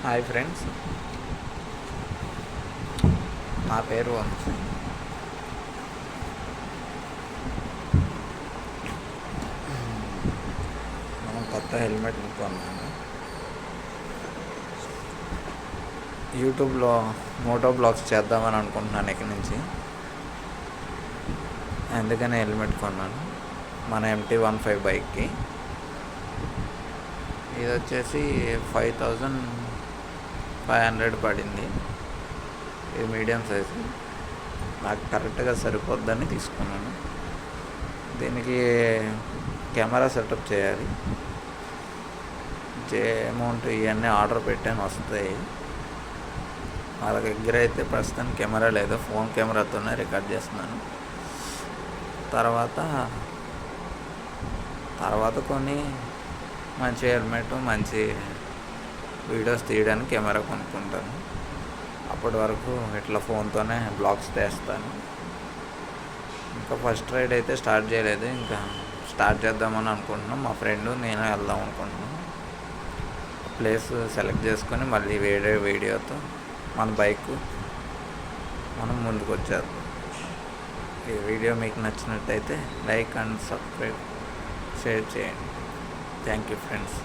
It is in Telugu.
హాయ్ ఫ్రెండ్స్, నా పేరు వంశీ. మనం కొత్త హెల్మెట్ కొన్నాను. యూట్యూబ్లో మోటో బ్లాగ్స్ చేద్దామని అనుకుంటున్నాను ఇక్కడి నుంచి. అందుకనే హెల్మెట్ కొన్నాను. మన MT-15 బైక్కి ఇది వచ్చేసి 5500 పడింది. ఇది మీడియం సైజు, నాకు కరెక్ట్గా సరిపోద్దని తీసుకున్నాను. దీనికి కెమెరా సెటప్ చేయాలి. అమౌంట్ ఇవన్నీ ఆర్డర్ పెట్టాను, వస్తాయి. మా దగ్గర అయితే ప్రస్తుతం కెమెరా లేదు, ఫోన్ కెమెరాతోనే రికార్డ్ చేస్తున్నాను. తర్వాత కొన్ని మంచి హెల్మెట్, మంచి వీడియోస్ తీయడానికి కెమెరా కొనుక్కుంటాను. అప్పటి వరకు ఇట్లా ఫోన్తోనే బ్లాగ్స్ తీస్తాను. ఇంకా ఫస్ట్ రైడ్ అయితే స్టార్ట్ చేయలేదు, ఇంకా స్టార్ట్ చేద్దామని అనుకుంటున్నాం. మా ఫ్రెండ్ నేను వెళ్దాం అనుకుంటున్నాం. ప్లేస్ సెలెక్ట్ చేసుకొని మళ్ళీ వేరే వీడియోతో మన బైక్ మనం ముందుకు వచ్చేద్దాం. ఈ వీడియో మీకు నచ్చినట్టయితే లైక్ అండ్ సబ్స్క్రైబ్, షేర్ చేయండి. Thank you friends.